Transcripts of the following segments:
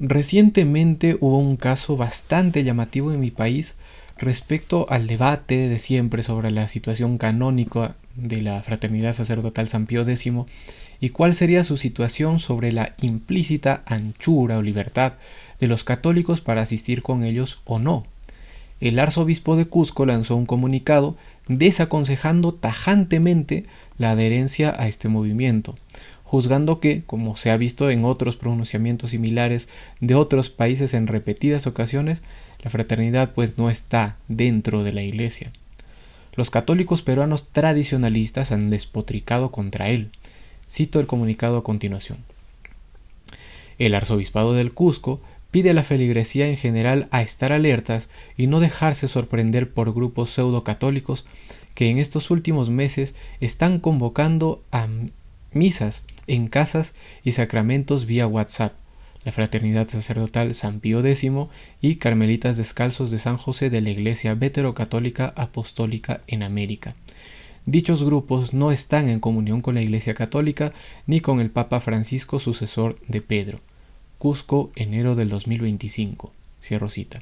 Recientemente hubo un caso bastante llamativo en mi país respecto al debate de siempre sobre la situación canónica de la Fraternidad Sacerdotal San Pío X y cuál sería su situación sobre la implícita anchura o libertad de los católicos para asistir con ellos o no. El arzobispo de Cusco lanzó un comunicado desaconsejando tajantemente la adherencia a este movimiento, juzgando que, como se ha visto en otros pronunciamientos similares de otros países en repetidas ocasiones, la fraternidad pues no está dentro de la Iglesia. Los católicos peruanos tradicionalistas han despotricado contra él. Cito el comunicado a continuación. El arzobispado del Cusco pide a la feligresía en general a estar alertas y no dejarse sorprender por grupos pseudo-católicos que en estos últimos meses están convocando a misas en casas y sacramentos vía WhatsApp, la Fraternidad Sacerdotal San Pío X y Carmelitas Descalzos de San José de la Iglesia Veterocatólica Apostólica en América. Dichos grupos no están en comunión con la Iglesia Católica ni con el Papa Francisco, sucesor de Pedro. Cusco, enero del 2025. Cierro cita.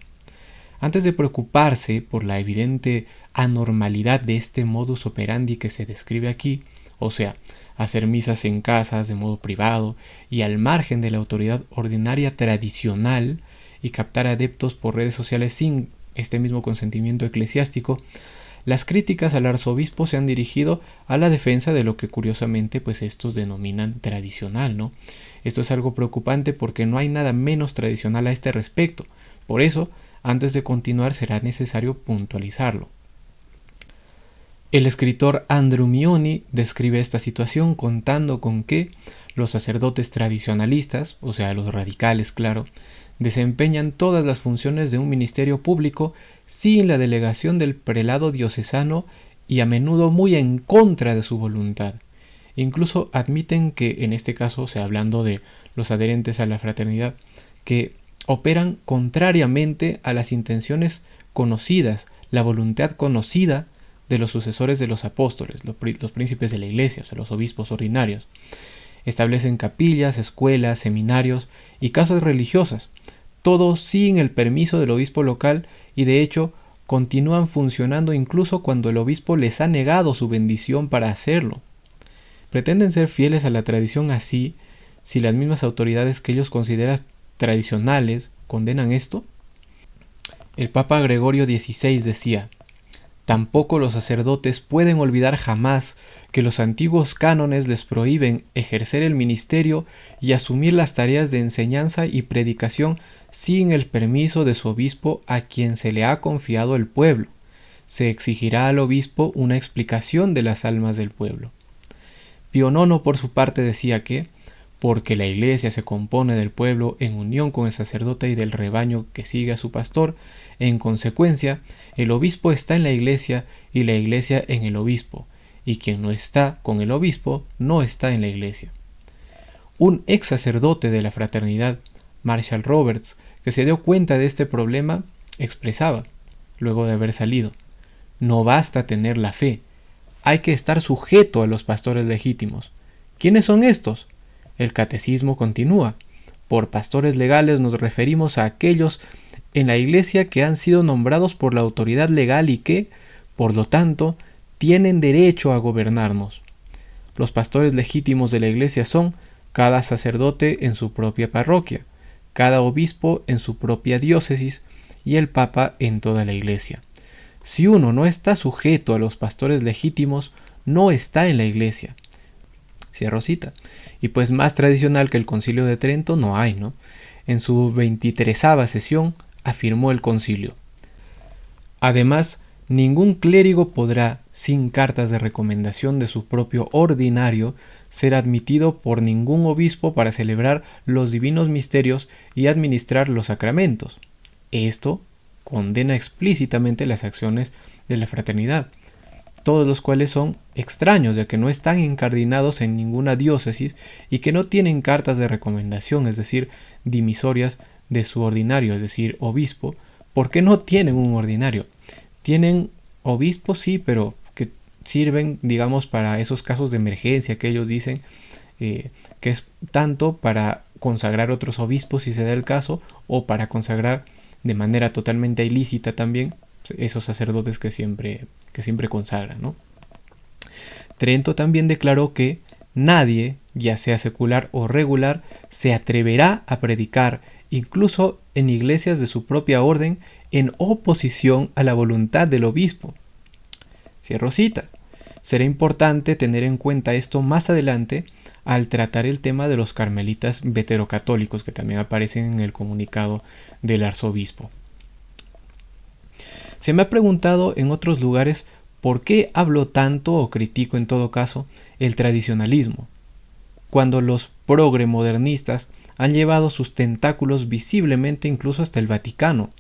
Antes de preocuparse por la evidente anormalidad de este modus operandi que se describe aquí, o sea, hacer misas en casas de modo privado y al margen de la autoridad ordinaria tradicional y captar adeptos por redes sociales sin este mismo consentimiento eclesiástico, las críticas al arzobispo se han dirigido a la defensa de lo que curiosamente pues estos denominan tradicional, ¿no? Esto es algo preocupante porque no hay nada menos tradicional a este respecto. Por eso, antes de continuar será necesario puntualizarlo. El escritor Andrew Mioni describe esta situación contando con que los sacerdotes tradicionalistas, o sea, los radicales, claro, desempeñan todas las funciones de un ministerio público sin la delegación del prelado diocesano y a menudo muy en contra de su voluntad. Incluso admiten que, en este caso, o sea, hablando de los adherentes a la fraternidad, que operan contrariamente a las intenciones conocidas, la voluntad conocida de los sucesores de los apóstoles, los príncipes de la iglesia, o sea, los obispos ordinarios. Establecen capillas, escuelas, seminarios y casas religiosas, todo sin el permiso del obispo local y de hecho continúan funcionando incluso cuando el obispo les ha negado su bendición para hacerlo. Pretenden ser fieles a la tradición así si las mismas autoridades que ellos consideran tradicionales condenan esto. El Papa Gregorio XVI decía: tampoco los sacerdotes pueden olvidar jamás que los antiguos cánones les prohíben ejercer el ministerio y asumir las tareas de enseñanza y predicación sin el permiso de su obispo a quien se le ha confiado el pueblo. Se exigirá al obispo una explicación de las almas del pueblo. Pío IX, por su parte, decía que, porque la iglesia se compone del pueblo en unión con el sacerdote y del rebaño que sigue a su pastor, en consecuencia, el obispo está en la iglesia y la iglesia en el obispo, y quien no está con el obispo no está en la iglesia. Un ex sacerdote de la fraternidad, Marshall Roberts, que se dio cuenta de este problema, expresaba, luego de haber salido: no basta tener la fe, hay que estar sujeto a los pastores legítimos. ¿Quiénes son estos? El catecismo continúa: por pastores legales nos referimos a aquellos en la iglesia que han sido nombrados por la autoridad legal y que, por lo tanto, tienen derecho a gobernarnos. Los pastores legítimos de la iglesia son cada sacerdote en su propia parroquia, cada obispo en su propia diócesis y el papa en toda la iglesia. Si uno no está sujeto a los pastores legítimos, no está en la iglesia. Cierro cita. Y pues más tradicional que el Concilio de Trento no hay, ¿no? En su 23ª sesión afirmó el concilio: además, ningún clérigo podrá, sin cartas de recomendación de su propio ordinario, ser admitido por ningún obispo para celebrar los divinos misterios y administrar los sacramentos. Esto condena explícitamente las acciones de la fraternidad, todos los cuales son extraños, ya que no están incardinados en ninguna diócesis y que no tienen cartas de recomendación, es decir, dimisorias de su ordinario, es decir, obispo, porque no tienen un ordinario. Tienen obispos, sí, pero que sirven, digamos, para esos casos de emergencia que ellos dicen, que es tanto para consagrar otros obispos si se da el caso, o para consagrar de manera totalmente ilícita también esos sacerdotes que siempre consagran, ¿no? Trento también declaró que nadie, ya sea secular o regular, se atreverá a predicar, incluso en iglesias de su propia orden, en oposición a la voluntad del obispo. Cierro cita. Será importante tener en cuenta esto más adelante al tratar el tema de los carmelitas veterocatólicos, que también aparecen en el comunicado del arzobispo. Se me ha preguntado en otros lugares por qué hablo tanto o critico en todo caso el tradicionalismo, cuando los progremodernistas han llevado sus tentáculos visiblemente incluso hasta el Vaticano.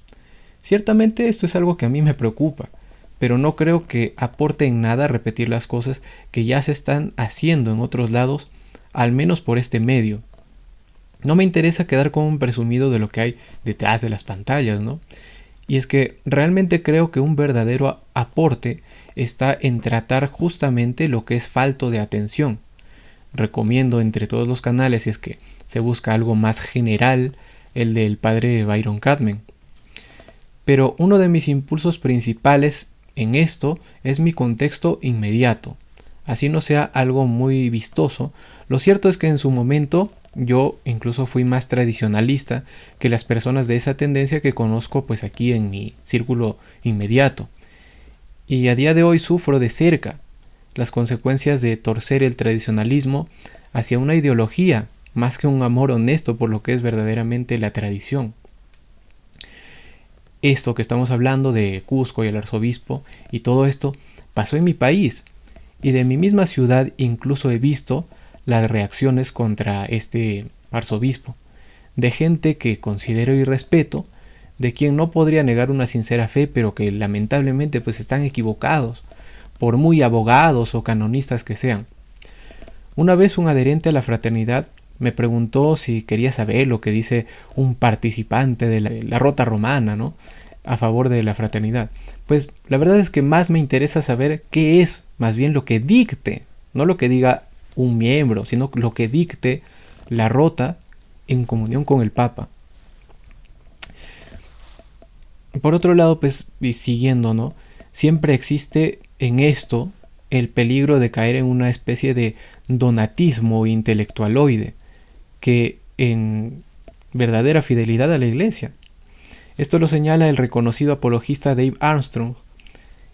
Ciertamente esto es algo que a mí me preocupa, pero no creo que aporte en nada repetir las cosas que ya se están haciendo en otros lados, al menos por este medio. No me interesa quedar como un presumido de lo que hay detrás de las pantallas, ¿no? Y es que realmente creo que un verdadero aporte está en tratar justamente lo que es falto de atención. Recomiendo entre todos los canales, si es que se busca algo más general, el del padre Byron Kaufman. Pero uno de mis impulsos principales en esto es mi contexto inmediato. Así no sea algo muy vistoso, lo cierto es que en su momento yo incluso fui más tradicionalista que las personas de esa tendencia que conozco pues aquí en mi círculo inmediato. Y a día de hoy sufro de cerca las consecuencias de torcer el tradicionalismo hacia una ideología más que un amor honesto por lo que es verdaderamente la tradición. Esto que estamos hablando de Cusco y el arzobispo y todo esto pasó en mi país, y de mi misma ciudad incluso he visto las reacciones contra este arzobispo, de gente que considero y respeto, de quien no podría negar una sincera fe, pero que lamentablemente pues están equivocados, por muy abogados o canonistas que sean. Una vez un adherente a la fraternidad me preguntó si quería saber lo que dice un participante de la Rota Romana, ¿no?, a favor de la fraternidad. Pues la verdad es que más me interesa saber qué es más bien lo que dicte, no lo que diga un miembro, sino lo que dicte la Rota en comunión con el Papa. Por otro lado, pues, y siguiendo, ¿no?, siempre existe en esto el peligro de caer en una especie de donatismo intelectualoide, que en verdadera fidelidad a la Iglesia. Esto lo señala el reconocido apologista Dave Armstrong,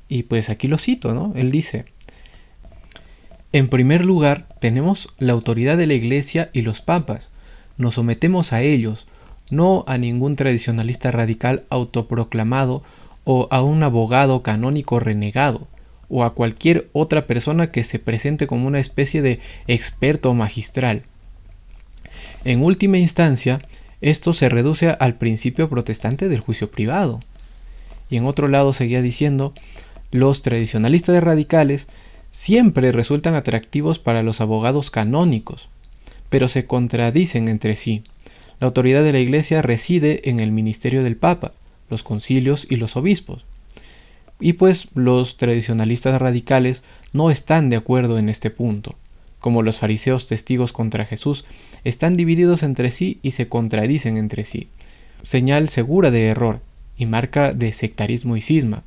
y pues aquí lo cito, ¿no? Él dice: en primer lugar, tenemos la autoridad de la Iglesia y los papas. Nos sometemos a ellos, no a ningún tradicionalista radical autoproclamado o a un abogado canónico renegado, o a cualquier otra persona que se presente como una especie de experto magistral. En última instancia, esto se reduce al principio protestante del juicio privado. Y en otro lado seguía diciendo: los tradicionalistas radicales siempre resultan atractivos para los abogados canónicos, pero se contradicen entre sí. La autoridad de la Iglesia reside en el ministerio del Papa, los concilios y los obispos. Y pues los tradicionalistas radicales no están de acuerdo en este punto. Como los fariseos testigos contra Jesús, están divididos entre sí y se contradicen entre sí. Señal segura de error y marca de sectarismo y cisma.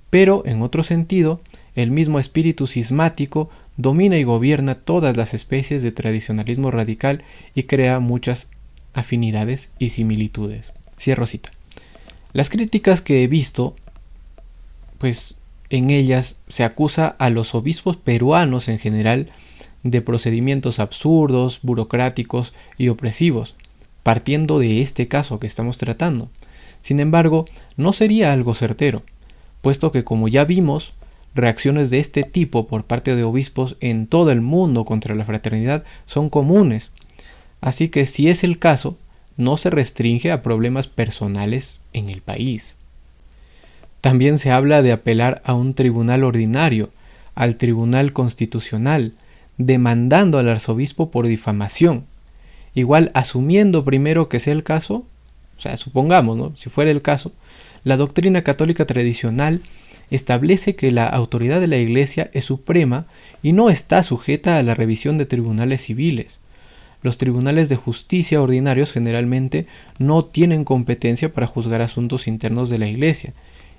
Pero, en otro sentido, el mismo espíritu cismático domina y gobierna todas las especies de tradicionalismo radical y crea muchas afinidades y similitudes. Cierro cita. Las críticas que he visto, pues en ellas se acusa a los obispos peruanos en general de procedimientos absurdos, burocráticos y opresivos, partiendo de este caso que estamos tratando. Sin embargo, no sería algo certero, puesto que, como ya vimos, reacciones de este tipo por parte de obispos en todo el mundo contra la fraternidad son comunes. Así que, si es el caso, no se restringe a problemas personales en el país. También se habla de apelar a un tribunal ordinario, al Tribunal Constitucional, demandando al arzobispo por difamación. Igual, asumiendo primero que sea el caso, o sea, supongamos, ¿no?, si fuera el caso, la doctrina católica tradicional establece que la autoridad de la Iglesia es suprema y no está sujeta a la revisión de tribunales civiles. los tribunales de justicia ordinarios generalmente no tienen competencia para juzgar asuntos internos de la Iglesia,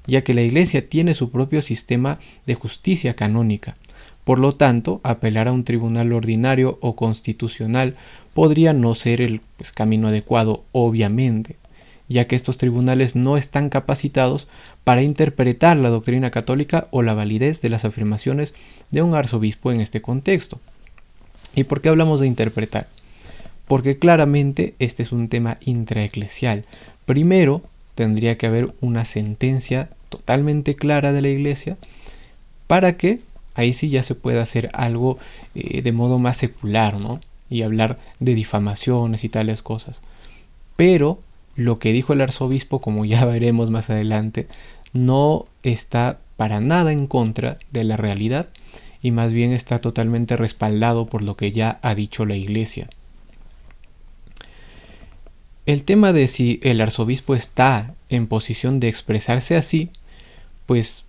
ya que la Iglesia tiene su propio sistema de justicia canónica. Por lo tanto, apelar a un tribunal ordinario o constitucional podría no ser el camino adecuado, obviamente, ya que estos tribunales no están capacitados para interpretar la doctrina católica o la validez de las afirmaciones de un arzobispo en este contexto. ¿Y por qué hablamos de interpretar? Porque claramente este es un tema intraeclesial. Primero, tendría que haber una sentencia totalmente clara de la Iglesia para que ahí sí ya se pueda hacer algo de modo más secular, ¿no? Y hablar de difamaciones y tales cosas. Pero lo que dijo el arzobispo, como ya veremos más adelante, no está para nada en contra de la realidad y más bien está totalmente respaldado por lo que ya ha dicho la Iglesia. El tema de si el arzobispo está en posición de expresarse así, pues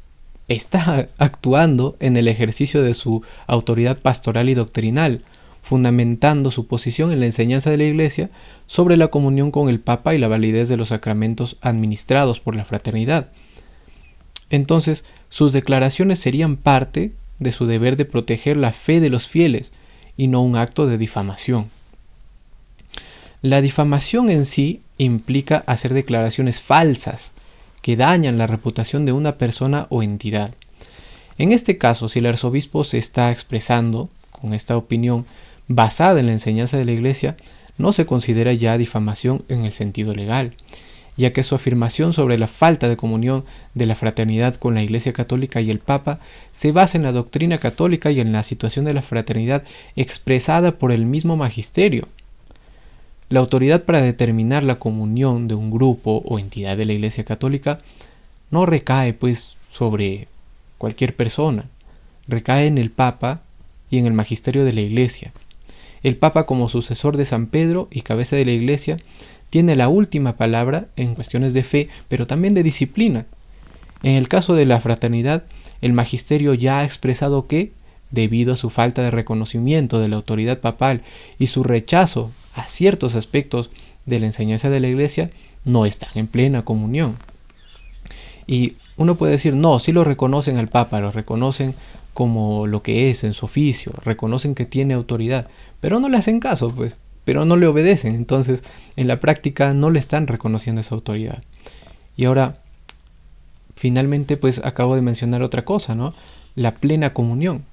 está actuando en el ejercicio de su autoridad pastoral y doctrinal, fundamentando su posición en la enseñanza de la Iglesia sobre la comunión con el Papa y la validez de los sacramentos administrados por la fraternidad. Entonces, sus declaraciones serían parte de su deber de proteger la fe de los fieles y no un acto de difamación. La difamación en sí implica hacer declaraciones falsas que dañan la reputación de una persona o entidad. En este caso, si el arzobispo se está expresando con esta opinión basada en la enseñanza de la Iglesia, no se considera ya difamación en el sentido legal, ya que su afirmación sobre la falta de comunión de la fraternidad con la Iglesia Católica y el Papa se basa en la doctrina católica y en la situación de la fraternidad expresada por el mismo magisterio. La autoridad para determinar la comunión de un grupo o entidad de la Iglesia Católica no recae pues sobre cualquier persona, recae en el Papa y en el magisterio de la Iglesia. El Papa, como sucesor de San Pedro y cabeza de la Iglesia, tiene la última palabra en cuestiones de fe, pero también de disciplina. En el caso de la fraternidad, el magisterio ya ha expresado que, debido a su falta de reconocimiento de la autoridad papal y su rechazo a ciertos aspectos de la enseñanza de la Iglesia, no están en plena comunión. Y uno puede decir, no, sí lo reconocen al Papa, lo reconocen como lo que es en su oficio, reconocen que tiene autoridad, pero no le hacen caso, pues, pero no le obedecen, entonces en la práctica no le están reconociendo esa autoridad. Y ahora, finalmente, pues acabo de mencionar otra cosa, ¿no? La plena comunión.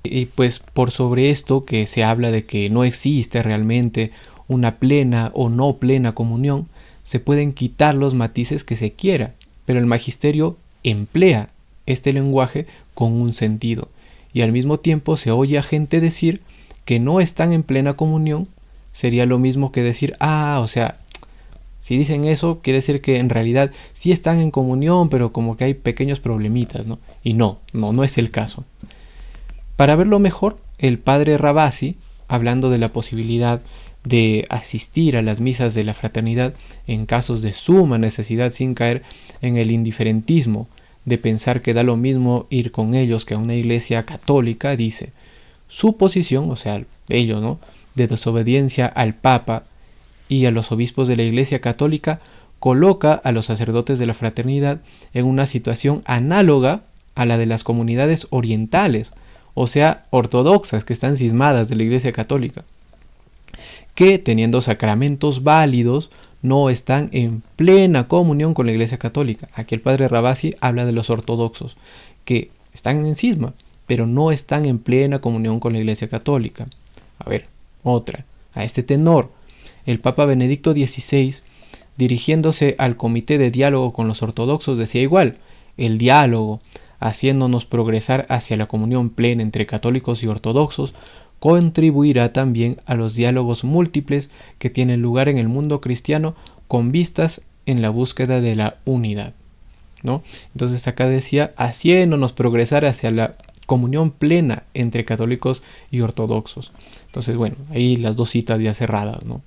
Y pues por sobre esto que se habla de que no existe realmente una plena o no plena comunión, se pueden quitar los matices que se quiera, pero el magisterio emplea este lenguaje con un sentido, y al mismo tiempo se oye a gente decir que no están en plena comunión. Sería lo mismo que decir, o sea, si dicen eso, quiere decir que en realidad sí están en comunión, pero como que hay pequeños problemitas, ¿no? Y no es el caso. Para verlo mejor, el padre Ravasi, hablando de la posibilidad de asistir a las misas de la fraternidad en casos de suma necesidad sin caer en el indiferentismo de pensar que da lo mismo ir con ellos que a una iglesia católica, dice, su posición, o sea, ellos, ¿no?, de desobediencia al Papa y a los obispos de la Iglesia Católica, coloca a los sacerdotes de la fraternidad en una situación análoga a la de las comunidades orientales, o sea, ortodoxas, que están cismadas de la Iglesia Católica, que teniendo sacramentos válidos no están en plena comunión con la Iglesia Católica. Aquí el padre Ravasi habla de los ortodoxos, que están en cisma, pero no están en plena comunión con la Iglesia Católica. A ver, otra, a este tenor, el Papa Benedicto XVI, dirigiéndose al Comité de Diálogo con los Ortodoxos, decía igual, el diálogo, haciéndonos progresar hacia la comunión plena entre católicos y ortodoxos, contribuirá también a los diálogos múltiples que tienen lugar en el mundo cristiano con vistas en la búsqueda de la unidad, ¿no? Entonces acá decía, haciéndonos progresar hacia la comunión plena entre católicos y ortodoxos. Entonces, bueno, ahí las dos citas ya cerradas, ¿no?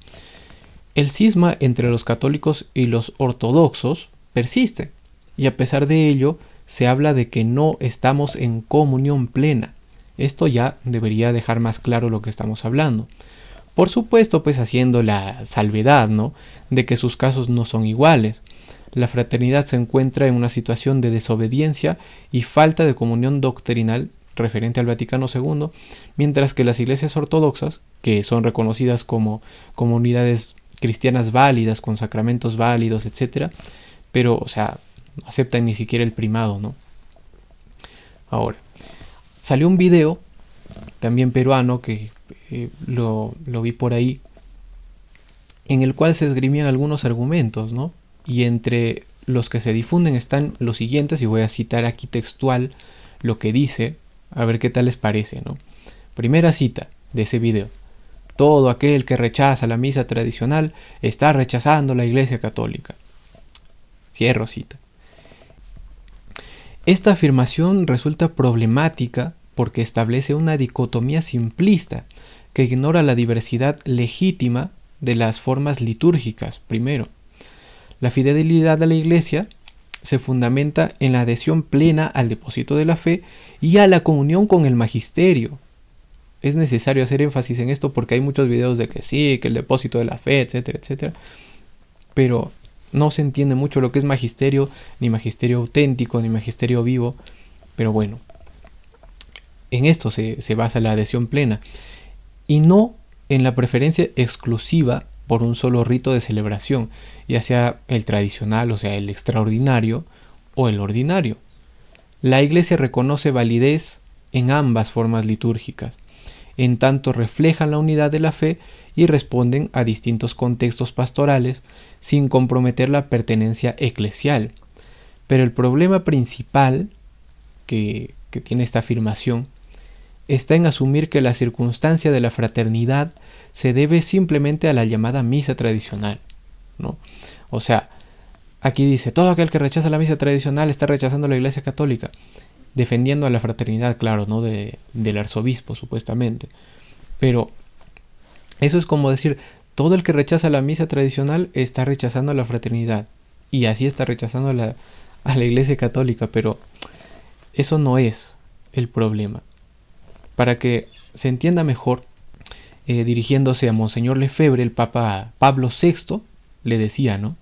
El cisma entre los católicos y los ortodoxos persiste, y a pesar de ello, se habla de que no estamos en comunión plena. Esto ya debería dejar más claro lo que estamos hablando, Por supuesto, pues haciendo la salvedad, ¿no?, de que sus casos no son iguales. La fraternidad se encuentra en una situación de desobediencia y falta de comunión doctrinal referente al Vaticano II, mientras que las iglesias ortodoxas, que son reconocidas como comunidades cristianas válidas, con sacramentos válidos, etcétera, pero, o sea, no aceptan ni siquiera el primado, ¿no? Ahora, salió un video, también peruano, que lo vi por ahí, en el cual se esgrimían algunos argumentos, ¿no? Y entre los que se difunden están los siguientes, y voy a citar aquí textual lo que dice, a ver qué tal les parece, ¿no? Primera cita de ese video. Todo aquel que rechaza la misa tradicional está rechazando la Iglesia Católica. Cierro cita. Esta afirmación resulta problemática porque establece una dicotomía simplista que ignora la diversidad legítima de las formas litúrgicas. Primero, la fidelidad a la Iglesia se fundamenta en la adhesión plena al depósito de la fe y a la comunión con el magisterio. Es necesario hacer énfasis en esto porque hay muchos videos de que sí, que el depósito de la fe, etcétera, etcétera. Pero no se entiende mucho lo que es magisterio, ni magisterio auténtico, ni magisterio vivo. Pero bueno, en esto se basa la adhesión plena. Y no en la preferencia exclusiva por un solo rito de celebración, ya sea el tradicional, o sea, el extraordinario, o el ordinario. La Iglesia reconoce validez en ambas formas litúrgicas, en tanto reflejan la unidad de la fe y responden a distintos contextos pastorales sin comprometer la pertenencia eclesial. Pero el problema principal que tiene esta afirmación está en asumir que la circunstancia de la fraternidad se debe simplemente a la llamada misa tradicional, ¿no? O sea, aquí dice, todo aquel que rechaza la misa tradicional está rechazando la Iglesia Católica, defendiendo a la fraternidad, claro, ¿no?, del arzobispo, supuestamente. Pero eso es como decir, todo el que rechaza la misa tradicional está rechazando a la fraternidad, y así está rechazando a la Iglesia Católica, pero eso no es el problema. Para que se entienda mejor, dirigiéndose a Monseñor Lefebvre, el Papa Pablo VI le decía, ¿no?,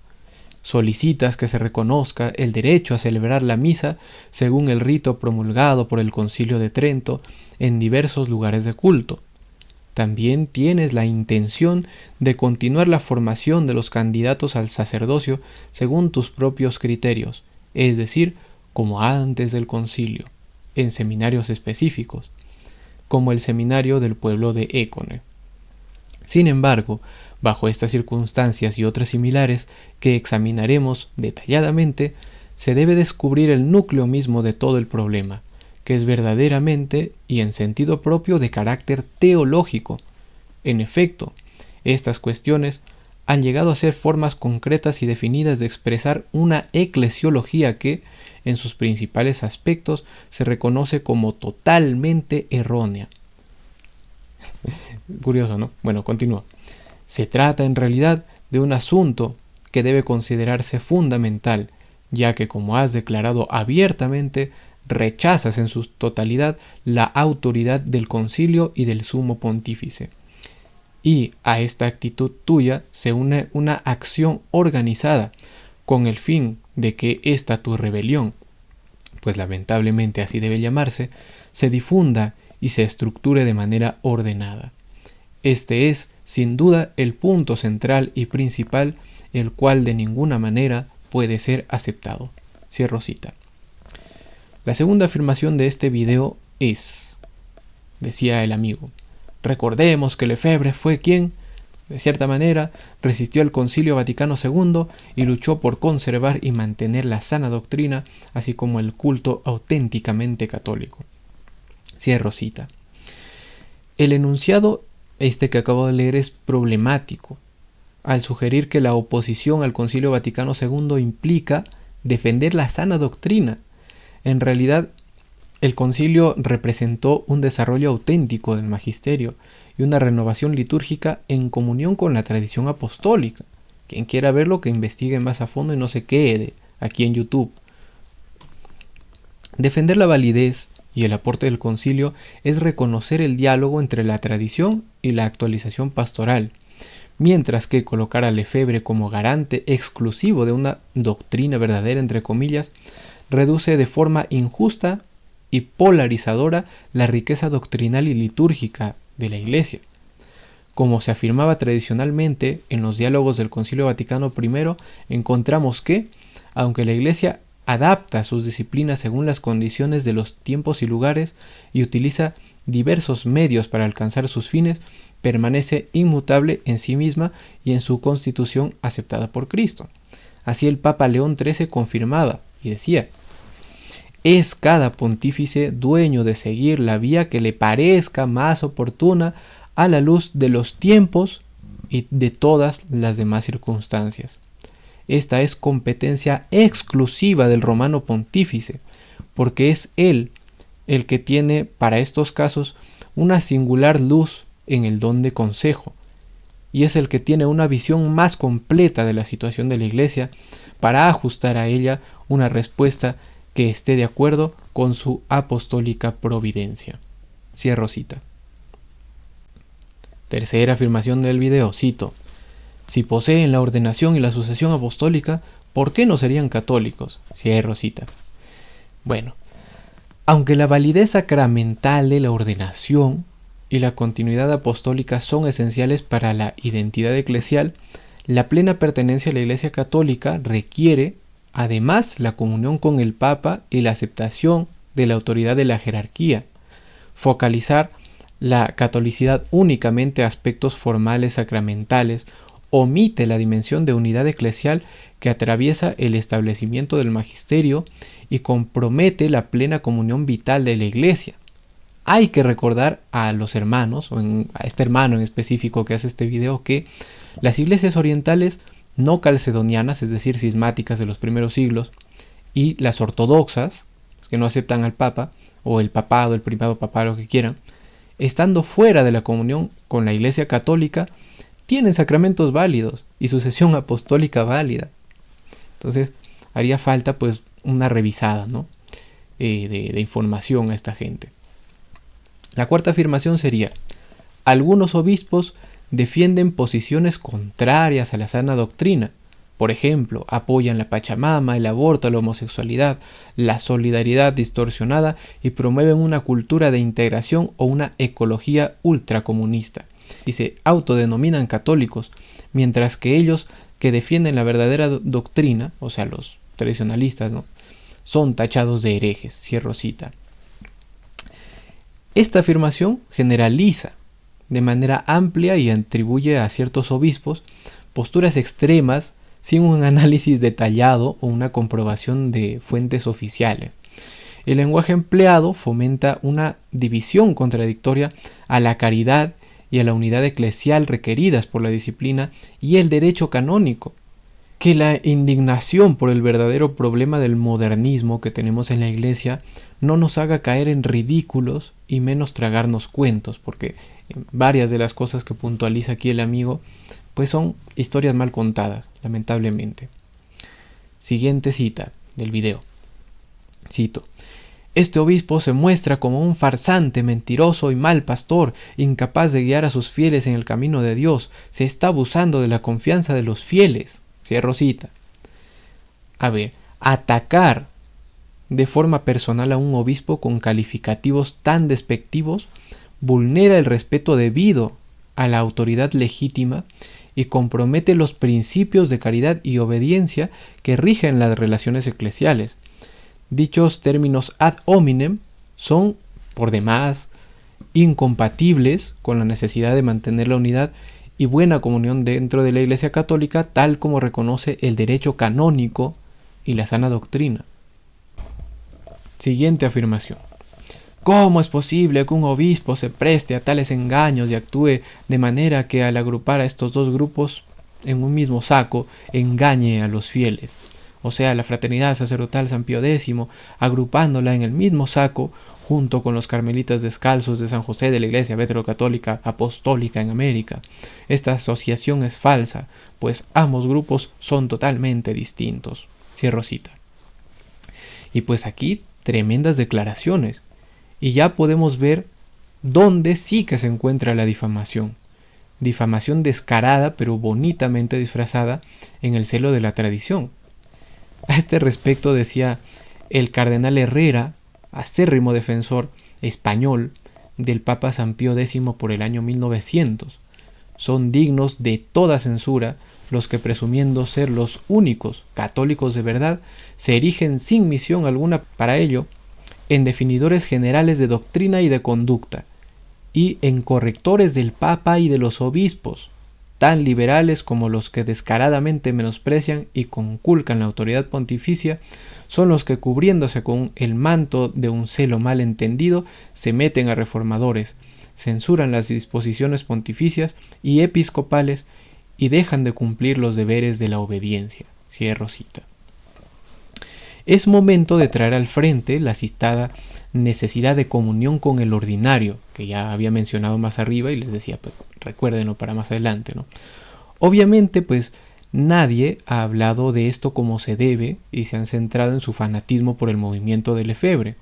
solicitas que se reconozca el derecho a celebrar la misa según el rito promulgado por el Concilio de Trento en diversos lugares de culto. También tienes la intención de continuar la formación de los candidatos al sacerdocio según tus propios criterios, es decir, como antes del concilio, en seminarios específicos, como el seminario del pueblo de Écone. Sin embargo, bajo estas circunstancias y otras similares que examinaremos detalladamente, se debe descubrir el núcleo mismo de todo el problema, que es verdaderamente y en sentido propio de carácter teológico. En efecto, estas cuestiones han llegado a ser formas concretas y definidas de expresar una eclesiología que, en sus principales aspectos, se reconoce como totalmente errónea. Curioso, ¿no? Bueno, continúa. Se trata en realidad de un asunto que debe considerarse fundamental, ya que, como has declarado abiertamente, rechazas en su totalidad la autoridad del concilio y del sumo pontífice. Y a esta actitud tuya se une una acción organizada, con el fin de que esta tu rebelión, pues lamentablemente así debe llamarse, se difunda y se estructure de manera ordenada. Este es, sin duda, el punto central y principal, el cual de ninguna manera puede ser aceptado. Cierro cita. La segunda afirmación de este video es, decía el amigo, recordemos que Lefebvre fue quien, de cierta manera, resistió al Concilio Vaticano II y luchó por conservar y mantener la sana doctrina, así como el culto auténticamente católico. Cierro cita. El enunciado que acabo de leer es problemático, al sugerir que la oposición al Concilio Vaticano II implica defender la sana doctrina. En realidad, el concilio representó un desarrollo auténtico del magisterio y una renovación litúrgica en comunión con la tradición apostólica. Quien quiera verlo, que investigue más a fondo y no se quede aquí en YouTube. Defender la validez y el aporte del concilio es reconocer el diálogo entre la tradición y la actualización pastoral, mientras que colocar a Lefebvre como garante exclusivo de una doctrina verdadera, entre comillas, reduce de forma injusta y polarizadora la riqueza doctrinal y litúrgica de la Iglesia. Como se afirmaba tradicionalmente en los diálogos del Concilio Vaticano I, encontramos que, aunque la Iglesia adapta sus disciplinas según las condiciones de los tiempos y lugares y utiliza diversos medios para alcanzar sus fines, permanece inmutable en sí misma y en su constitución aceptada por Cristo. Así el Papa León XIII confirmaba y decía: es cada pontífice dueño de seguir la vía que le parezca más oportuna a la luz de los tiempos y de todas las demás circunstancias. Esta es competencia exclusiva del romano pontífice, porque es él el que tiene para estos casos una singular luz en el don de consejo, y es el que tiene una visión más completa de la situación de la Iglesia para ajustar a ella una respuesta que esté de acuerdo con su apostólica providencia. Cierro cita. Tercera afirmación del video, cito: si poseen la ordenación y la sucesión apostólica, ¿por qué no serían católicos? Cierro cita. Bueno, aunque la validez sacramental de la ordenación y la continuidad apostólica son esenciales para la identidad eclesial, la plena pertenencia a la Iglesia Católica requiere, además, la comunión con el Papa y la aceptación de la autoridad de la jerarquía. Focalizar la catolicidad únicamente a aspectos formales sacramentales omite la dimensión de unidad eclesial que atraviesa el establecimiento del magisterio y compromete la plena comunión vital de la Iglesia. Hay que recordar a los hermanos, a este hermano en específico que hace este video, que las iglesias orientales no calcedonianas, es decir, cismáticas de los primeros siglos, y las ortodoxas, que no aceptan al Papa, o el papado, el primado papal, lo que quieran, estando fuera de la comunión con la Iglesia Católica, tienen sacramentos válidos y sucesión apostólica válida. Entonces, haría falta pues una revisada, ¿no? de información a esta gente. La cuarta afirmación sería: algunos obispos defienden posiciones contrarias a la sana doctrina. Por ejemplo, apoyan la Pachamama, el aborto, la homosexualidad, la solidaridad distorsionada y promueven una cultura de integración o una ecología ultracomunista. Y se autodenominan católicos, mientras que ellos que defienden la verdadera doctrina, o sea, los tradicionalistas, ¿no?, son tachados de herejes. Cierro cita. Esta afirmación generaliza de manera amplia y atribuye a ciertos obispos posturas extremas sin un análisis detallado o una comprobación de fuentes oficiales. El lenguaje empleado fomenta una división contradictoria a la caridad y a la unidad eclesial requeridas por la disciplina y el derecho canónico. Que la indignación por el verdadero problema del modernismo que tenemos en la Iglesia no nos haga caer en ridículos y menos tragarnos cuentos, porque varias de las cosas que puntualiza aquí el amigo pues son historias mal contadas, lamentablemente. Siguiente cita del video. Cito: este obispo se muestra como un farsante, mentiroso y mal pastor, incapaz de guiar a sus fieles en el camino de Dios. Se está abusando de la confianza de los fieles. Cierro cita. A ver, atacar de forma personal a un obispo con calificativos tan despectivos vulnera el respeto debido a la autoridad legítima y compromete los principios de caridad y obediencia que rigen las relaciones eclesiales. Dichos términos ad hominem son, por demás, incompatibles con la necesidad de mantener la unidad y buena comunión dentro de la Iglesia Católica, tal como reconoce el derecho canónico y la sana doctrina. Siguiente afirmación. ¿Cómo es posible que un obispo se preste a tales engaños y actúe de manera que al agrupar a estos dos grupos en un mismo saco engañe a los fieles? O sea, la Fraternidad Sacerdotal San Pío X, agrupándola en el mismo saco junto con los Carmelitas Descalzos de San José de la Iglesia Veterocatólica Apostólica en América. Esta asociación es falsa, pues ambos grupos son totalmente distintos. Cierro cita. Y pues aquí tremendas declaraciones. Y ya podemos ver dónde sí que se encuentra la difamación. Difamación descarada pero bonitamente disfrazada en el celo de la tradición. A este respecto decía el cardenal Herrera, acérrimo defensor español del Papa San Pío X por el año 1900. Son dignos de toda censura los que, presumiendo ser los únicos católicos de verdad, se erigen sin misión alguna para ello en definidores generales de doctrina y de conducta, y en correctores del Papa y de los obispos, tan liberales como los que descaradamente menosprecian y conculcan la autoridad pontificia, son los que, cubriéndose con el manto de un celo mal entendido, se meten a reformadores, censuran las disposiciones pontificias y episcopales y dejan de cumplir los deberes de la obediencia. Cierro cita. Es momento de traer al frente la citada necesidad de comunión con el ordinario, que ya había mencionado más arriba y les decía, pues recuérdenlo para más adelante, ¿no? Obviamente, pues nadie ha hablado de esto como se debe y se han centrado en su fanatismo por el movimiento de Lefebvre.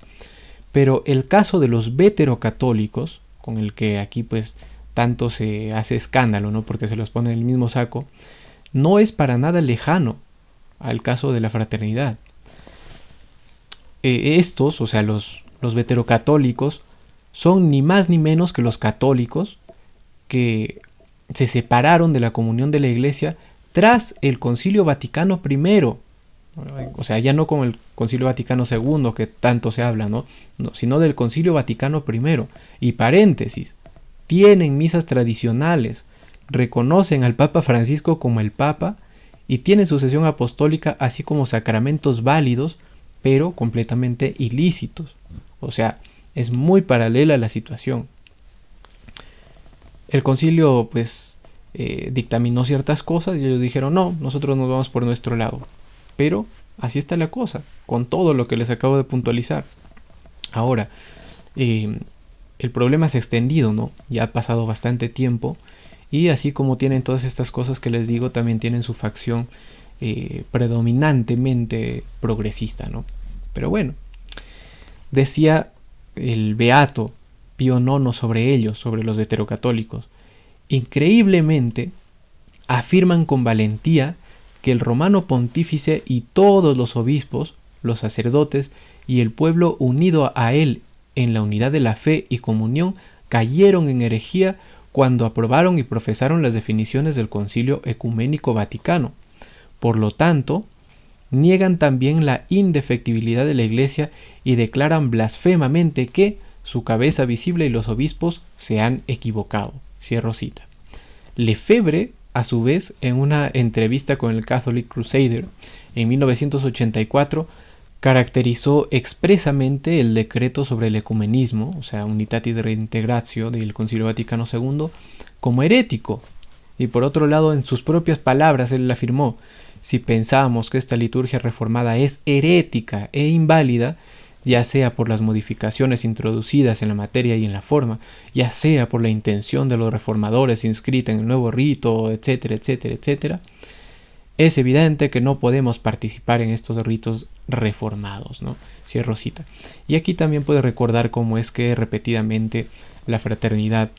Pero el caso de los veterocatólicos, con el que aquí pues tanto se hace escándalo, ¿no? Porque se los pone en el mismo saco, no es para nada lejano al caso de la fraternidad. Estos, o sea, los veterocatólicos, son ni más ni menos que los católicos que se separaron de la comunión de la Iglesia tras el Concilio Vaticano I. O sea, ya no con el Concilio Vaticano II, que tanto se habla, ¿no? Sino del Concilio Vaticano I. Y paréntesis, tienen misas tradicionales, reconocen al Papa Francisco como el Papa y tienen sucesión apostólica, así como sacramentos válidos, pero completamente ilícitos. O sea, es muy paralela la situación. El concilio, pues, dictaminó ciertas cosas y ellos dijeron, no, nosotros nos vamos por nuestro lado. Pero así está la cosa, con todo lo que les acabo de puntualizar. Ahora, el problema es extendido, ¿no? Ya ha pasado bastante tiempo y así como tienen todas estas cosas que les digo, también tienen su facción predominantemente progresista, ¿no? Pero bueno, decía el beato Pío IX sobre ellos, sobre los veterocatólicos, increíblemente afirman con valentía que el romano pontífice y todos los obispos, los sacerdotes y el pueblo unido a él en la unidad de la fe y comunión cayeron en herejía cuando aprobaron y profesaron las definiciones del Concilio Ecuménico Vaticano. Por lo tanto, niegan también la indefectibilidad de la Iglesia y declaran blasfemamente que su cabeza visible y los obispos se han equivocado. Cierro cita. Lefebvre, a su vez, en una entrevista con el Catholic Crusader en 1984, caracterizó expresamente el decreto sobre el ecumenismo, o sea, Unitatis Redintegratio del Concilio Vaticano II, como herético. Y por otro lado, en sus propias palabras, él afirmó: si pensamos que esta liturgia reformada es herética e inválida, ya sea por las modificaciones introducidas en la materia y en la forma, ya sea por la intención de los reformadores inscrita en el nuevo rito, etcétera, etcétera, etcétera, es evidente que no podemos participar en estos ritos reformados, ¿no? Cierro cita. Y aquí también puede recordar cómo es que repetidamente la fraternidad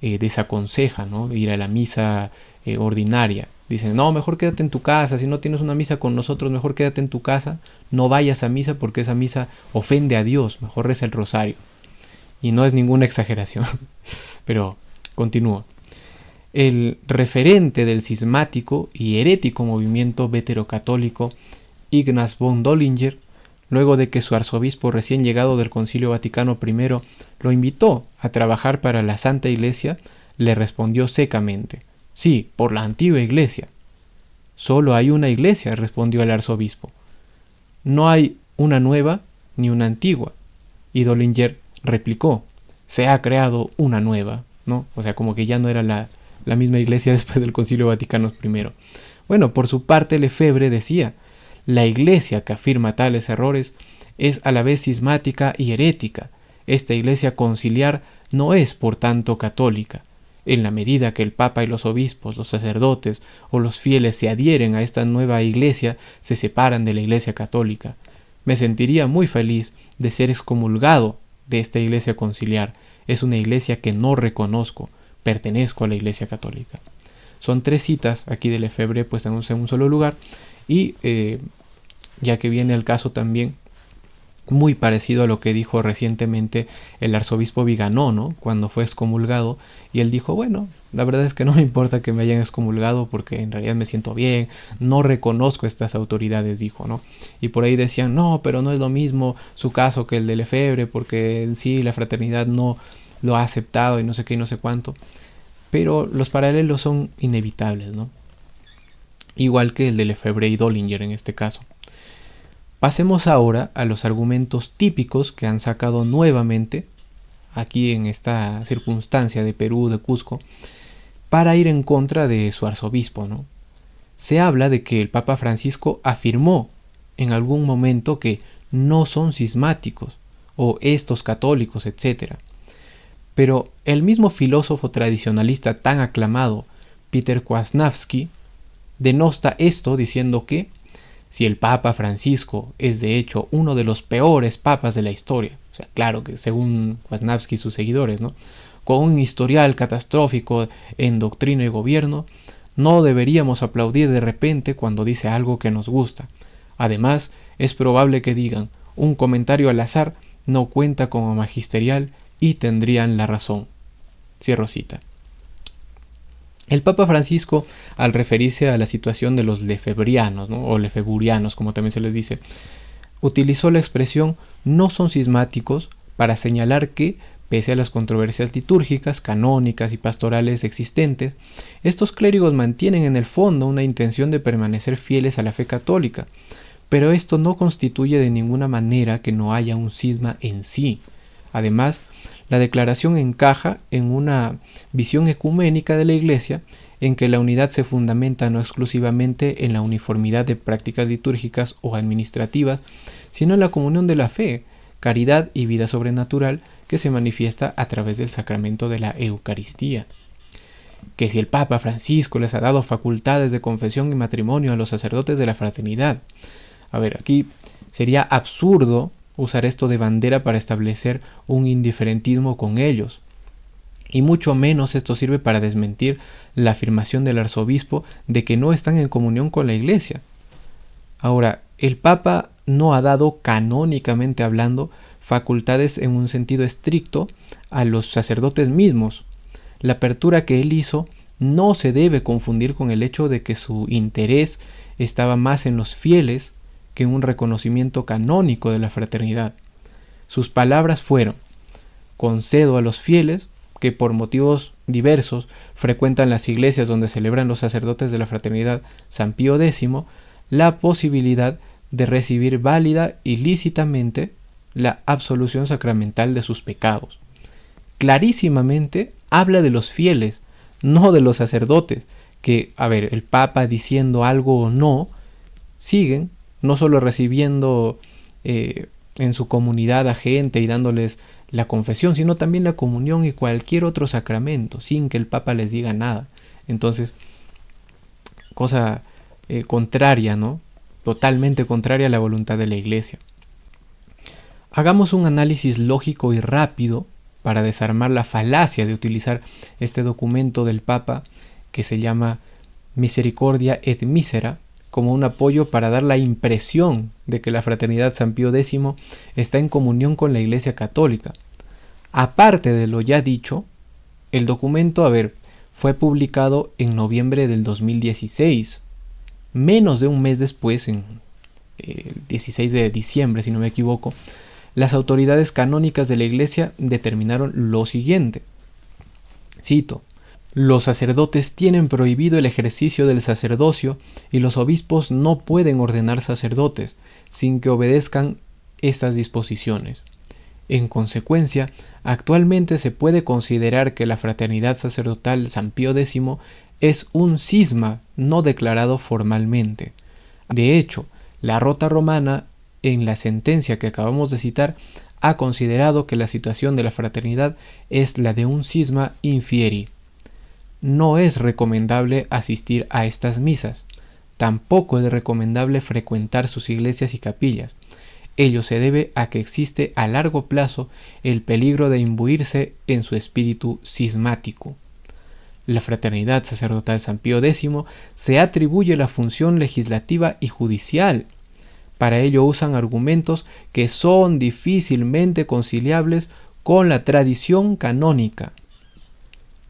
desaconseja, ¿no? Ir a la misa ordinaria. Dicen, no, mejor quédate en tu casa, si no tienes una misa con nosotros, mejor quédate en tu casa, no vayas a misa porque esa misa ofende a Dios, mejor reza el rosario. Y no es ninguna exageración, pero continúo. El referente del cismático y herético movimiento veterocatólico, Ignaz von Dollinger, luego de que su arzobispo recién llegado del Concilio Vaticano I lo invitó a trabajar para la Santa Iglesia, le respondió secamente: sí, por la antigua iglesia. Solo hay una iglesia, respondió el arzobispo. No hay una nueva ni una antigua. Y Dollinger replicó: se ha creado una nueva, ¿no? O sea, como que ya no era la misma iglesia después del Concilio Vaticano I. Bueno, por su parte Lefebvre decía: la iglesia que afirma tales errores es a la vez cismática y herética. Esta iglesia conciliar no es, por tanto, católica. En la medida que el Papa y los obispos, los sacerdotes o los fieles se adhieren a esta nueva iglesia, se separan de la iglesia católica. Me sentiría muy feliz de ser excomulgado de esta iglesia conciliar. Es una iglesia que no reconozco, pertenezco a la iglesia católica. Son 3 citas aquí de Lefebvre puestas en un solo lugar y ya que viene el caso también muy parecido a lo que dijo recientemente el arzobispo Viganó, ¿no? Cuando fue excomulgado, y él dijo, bueno, la verdad es que no me importa que me hayan excomulgado porque en realidad me siento bien, no reconozco estas autoridades, dijo, ¿no? Y por ahí decían, no, pero no es lo mismo su caso que el de Lefebvre, porque en sí la fraternidad no lo ha aceptado y no sé qué y no sé cuánto. Pero los paralelos son inevitables, ¿no? Igual que el de Lefebvre y Dollinger en este caso. Pasemos ahora a los argumentos típicos que han sacado nuevamente, aquí en esta circunstancia de Perú, de Cusco, para ir en contra de su arzobispo, ¿no? Se habla de que el Papa Francisco afirmó en algún momento que no son cismáticos, o estos católicos, etc. Pero el mismo filósofo tradicionalista tan aclamado, Peter Kwasniewski, denosta esto diciendo que si el Papa Francisco es de hecho uno de los peores papas de la historia, o sea, claro que según Kwasniewski y sus seguidores, ¿no? Con un historial catastrófico en doctrina y gobierno, no deberíamos aplaudir de repente cuando dice algo que nos gusta. Además, es probable que digan, un comentario al azar no cuenta como magisterial y tendrían la razón. Cierro cita. El Papa Francisco, al referirse a la situación de los lefebrianos, ¿no? O lefeburianos, como también se les dice, utilizó la expresión no son cismáticos para señalar que, pese a las controversias litúrgicas, canónicas y pastorales existentes, estos clérigos mantienen en el fondo una intención de permanecer fieles a la fe católica, pero esto no constituye de ninguna manera que no haya un cisma en sí. Además, la declaración encaja en una visión ecuménica de la Iglesia en que la unidad se fundamenta no exclusivamente en la uniformidad de prácticas litúrgicas o administrativas, sino en la comunión de la fe, caridad y vida sobrenatural que se manifiesta a través del sacramento de la Eucaristía. Que si el Papa Francisco les ha dado facultades de confesión y matrimonio a los sacerdotes de la fraternidad. A ver, aquí sería absurdo usar esto de bandera para establecer un indiferentismo con ellos. Y mucho menos esto sirve para desmentir la afirmación del arzobispo de que no están en comunión con la Iglesia. Ahora, el Papa no ha dado, canónicamente hablando, facultades en un sentido estricto a los sacerdotes mismos. La apertura que él hizo no se debe confundir con el hecho de que su interés estaba más en los fieles que en un reconocimiento canónico de la fraternidad. Sus palabras fueron: concedo a los fieles que por motivos diversos frecuentan las iglesias donde celebran los sacerdotes de la fraternidad San Pío X la posibilidad de recibir válida y lícitamente la absolución sacramental de sus pecados. Clarísimamente habla de los fieles, no de los sacerdotes, que, a ver, el Papa diciendo algo o no, siguen no solo recibiendo en su comunidad a gente y dándoles la confesión, sino también la comunión y cualquier otro sacramento, sin que el Papa les diga nada. Entonces, cosa contraria, ¿no? Totalmente contraria a la voluntad de la Iglesia. Hagamos un análisis lógico y rápido para desarmar la falacia de utilizar este documento del Papa que se llama Misericordia et Misera como un apoyo para dar la impresión de que la fraternidad San Pío X está en comunión con la Iglesia Católica. Aparte de lo ya dicho, el documento, fue publicado en noviembre del 2016, menos de un mes después, en el 16 de diciembre, si no me equivoco, las autoridades canónicas de la Iglesia determinaron lo siguiente. Cito: los sacerdotes tienen prohibido el ejercicio del sacerdocio y los obispos no pueden ordenar sacerdotes sin que obedezcan estas disposiciones. En consecuencia, actualmente se puede considerar que la fraternidad sacerdotal San Pío X es un cisma no declarado formalmente. De hecho, la Rota Romana, en la sentencia que acabamos de citar, ha considerado que la situación de la fraternidad es la de un cisma infieri. No es recomendable asistir a estas misas. Tampoco es recomendable frecuentar sus iglesias y capillas. Ello se debe a que existe a largo plazo el peligro de imbuirse en su espíritu cismático. La Fraternidad Sacerdotal San Pío X se atribuye la función legislativa y judicial. Para ello usan argumentos que son difícilmente conciliables con la tradición canónica.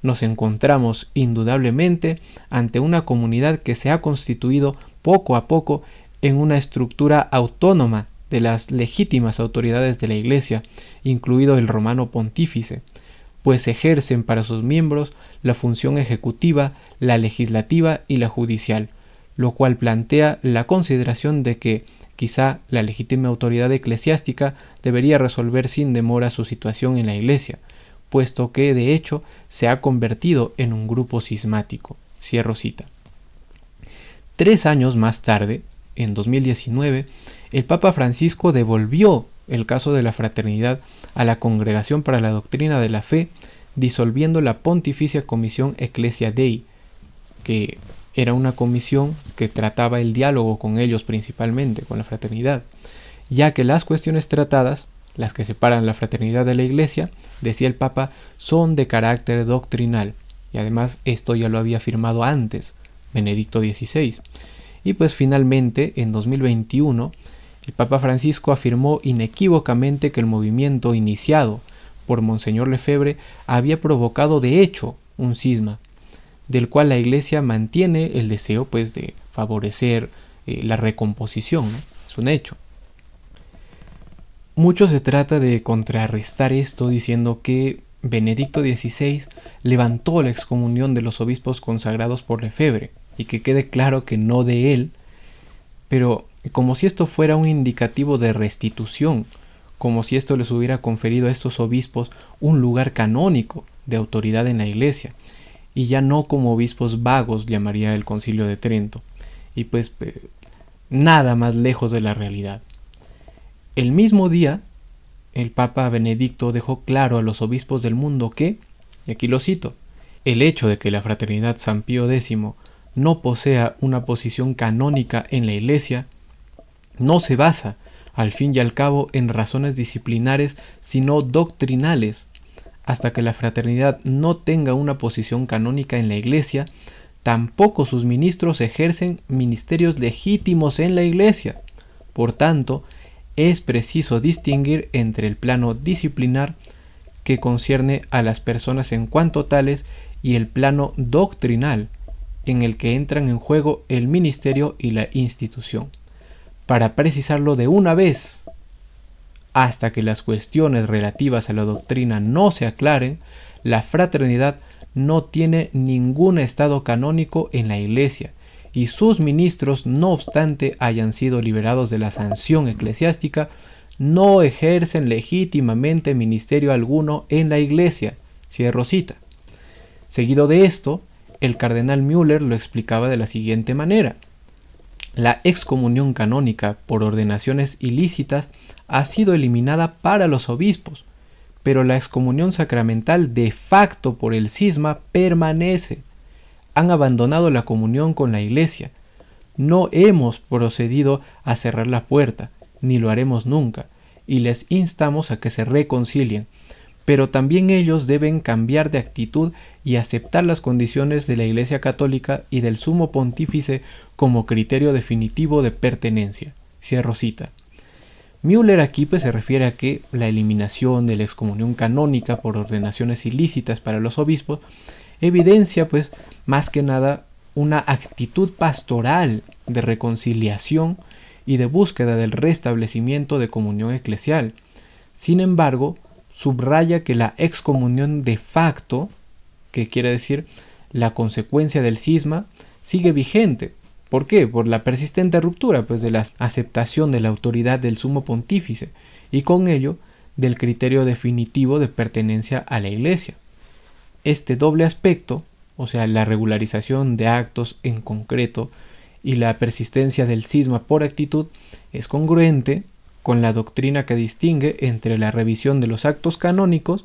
Nos encontramos indudablemente ante una comunidad que se ha constituido poco a poco en una estructura autónoma de las legítimas autoridades de la Iglesia, incluido el romano pontífice, pues ejercen para sus miembros la función ejecutiva, la legislativa y la judicial, lo cual plantea la consideración de que quizá la legítima autoridad eclesiástica debería resolver sin demora su situación en la Iglesia, puesto que de hecho se ha convertido en un grupo cismático. Cierro cita. 3 años más tarde, en 2019, el Papa Francisco devolvió el caso de la fraternidad a la Congregación para la Doctrina de la Fe, disolviendo la Pontificia Comisión Ecclesia Dei, que era una comisión que trataba el diálogo con ellos principalmente, con la fraternidad, ya que las cuestiones tratadas, las que separan la fraternidad de la Iglesia, decía el Papa, son de carácter doctrinal, y además esto ya lo había afirmado antes Benedicto XVI. Y pues finalmente, en 2021, el Papa Francisco afirmó inequívocamente que el movimiento iniciado por Monseñor Lefebvre había provocado de hecho un cisma, del cual la Iglesia mantiene el deseo pues de favorecer la recomposición, ¿no? Es un hecho. Mucho se trata de contrarrestar esto diciendo que Benedicto XVI levantó la excomunión de los obispos consagrados por Lefebvre, y que quede claro que no de él, pero como si esto fuera un indicativo de restitución, como si esto les hubiera conferido a estos obispos un lugar canónico de autoridad en la Iglesia, y ya no como obispos vagos, llamaría el Concilio de Trento, y pues nada más lejos de la realidad. El mismo día, el Papa Benedicto dejó claro a los obispos del mundo que, y aquí lo cito, el hecho de que la Fraternidad San Pío X no posea una posición canónica en la Iglesia no se basa, al fin y al cabo, en razones disciplinares, sino doctrinales. Hasta que la fraternidad no tenga una posición canónica en la Iglesia, tampoco sus ministros ejercen ministerios legítimos en la Iglesia. Por tanto, es preciso distinguir entre el plano disciplinar, que concierne a las personas en cuanto tales, y el plano doctrinal, en el que entran en juego el ministerio y la institución. Para precisarlo de una vez, hasta que las cuestiones relativas a la doctrina no se aclaren, la fraternidad no tiene ningún estado canónico en la Iglesia, y sus ministros, no obstante hayan sido liberados de la sanción eclesiástica, no ejercen legítimamente ministerio alguno en la Iglesia. Cierro cita. Seguido de esto, el cardenal Müller lo explicaba de la siguiente manera. La excomunión canónica por ordenaciones ilícitas ha sido eliminada para los obispos, pero la excomunión sacramental de facto por el cisma permanece. Han abandonado la comunión con la Iglesia. No hemos procedido a cerrar la puerta, ni lo haremos nunca, y les instamos a que se reconcilien, pero también ellos deben cambiar de actitud y aceptar las condiciones de la Iglesia Católica y del Sumo Pontífice como criterio definitivo de pertenencia. Cierro cita. Müller aquí se refiere a que la eliminación de la excomunión canónica por ordenaciones ilícitas para los obispos evidencia más que nada una actitud pastoral de reconciliación y de búsqueda del restablecimiento de comunión eclesial. Sin embargo, subraya que la excomunión de facto, que quiere decir la consecuencia del cisma, sigue vigente. ¿Por qué? Por la persistente ruptura de la aceptación de la autoridad del Sumo Pontífice y con ello del criterio definitivo de pertenencia a la Iglesia. Este doble aspecto, o sea, la regularización de actos en concreto y la persistencia del cisma por actitud, es congruente con la doctrina que distingue entre la revisión de los actos canónicos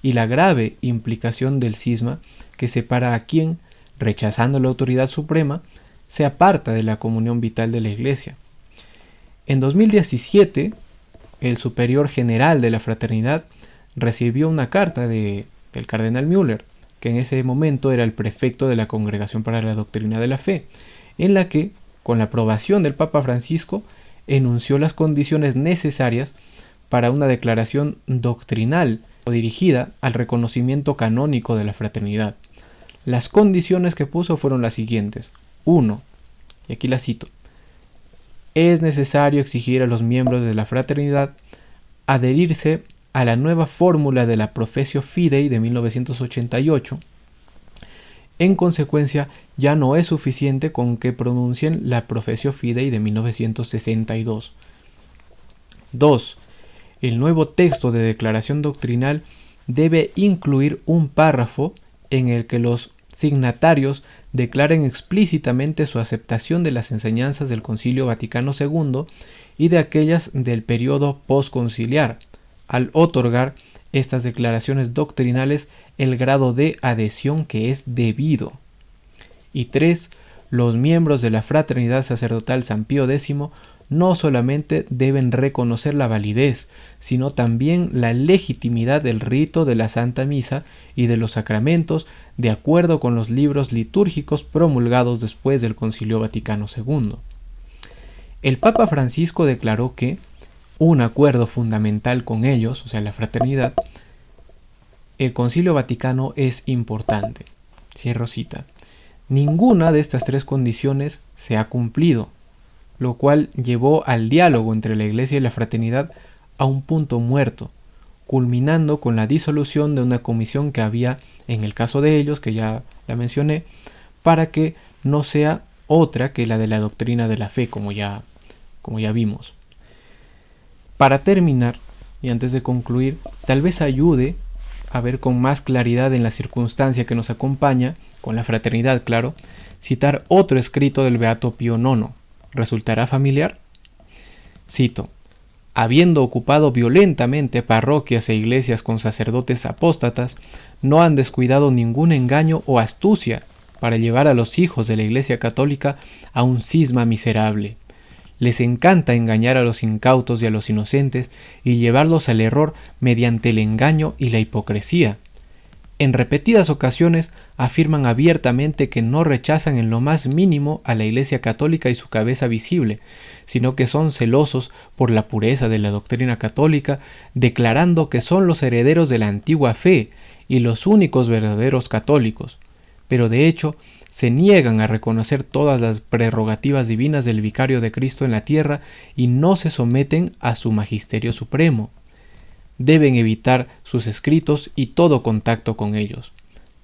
y la grave implicación del cisma que separa a quien, rechazando la autoridad suprema, se aparta de la comunión vital de la Iglesia. En 2017, el superior general de la fraternidad recibió una carta del cardenal Müller, que en ese momento era el prefecto de la Congregación para la Doctrina de la Fe, en la que, con la aprobación del Papa Francisco, enunció las condiciones necesarias para una declaración doctrinal o dirigida al reconocimiento canónico de la fraternidad. Las condiciones que puso fueron las siguientes. 1. Y aquí la cito. Es necesario exigir a los miembros de la fraternidad adherirse a la nueva fórmula de la Professio Fidei de 1988. En consecuencia, ya no es suficiente con que pronuncien la Professio Fidei de 1962. 2. El nuevo texto de declaración doctrinal debe incluir un párrafo en el que los signatarios declaren explícitamente su aceptación de las enseñanzas del Concilio Vaticano II y de aquellas del periodo postconciliar, al otorgar estas declaraciones doctrinales el grado de adhesión que es debido. Y 3. Los miembros de la Fraternidad Sacerdotal San Pío X no solamente deben reconocer la validez, sino también la legitimidad del rito de la Santa Misa y de los sacramentos de acuerdo con los libros litúrgicos promulgados después del Concilio Vaticano II. El Papa Francisco declaró que un acuerdo fundamental con ellos, o sea, la fraternidad, el Concilio Vaticano es importante. Cierro cita. Ninguna de estas tres condiciones se ha cumplido, lo cual llevó al diálogo entre la Iglesia y la fraternidad a un punto muerto, culminando con la disolución de una comisión que había, en el caso de ellos, que ya la mencioné, para que no sea otra que la de la doctrina de la fe, como ya vimos. Para terminar, y antes de concluir, tal vez ayude a ver con más claridad en la circunstancia que nos acompaña, con la fraternidad, claro, citar otro escrito del Beato Pío IX. ¿Resultará familiar? Cito: habiendo ocupado violentamente parroquias e iglesias con sacerdotes apóstatas, no han descuidado ningún engaño o astucia para llevar a los hijos de la Iglesia Católica a un cisma miserable. Les encanta engañar a los incautos y a los inocentes y llevarlos al error mediante el engaño y la hipocresía. En repetidas ocasiones afirman abiertamente que no rechazan en lo más mínimo a la Iglesia Católica y su cabeza visible, sino que son celosos por la pureza de la doctrina católica, declarando que son los herederos de la antigua fe y los únicos verdaderos católicos. Pero de hecho, se niegan a reconocer todas las prerrogativas divinas del Vicario de Cristo en la tierra y no se someten a su magisterio supremo. Deben evitar sus escritos y todo contacto con ellos.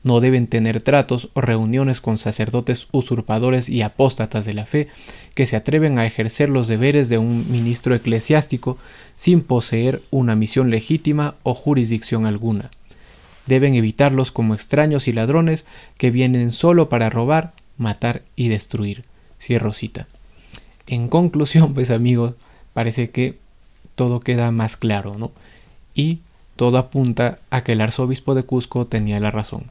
No deben tener tratos o reuniones con sacerdotes usurpadores y apóstatas de la fe que se atreven a ejercer los deberes de un ministro eclesiástico sin poseer una misión legítima o jurisdicción alguna. Deben evitarlos como extraños y ladrones que vienen solo para robar, matar y destruir. Cierro cita. En conclusión, pues amigos, parece que todo queda más claro, ¿no? Y todo apunta a que el arzobispo de Cusco tenía la razón.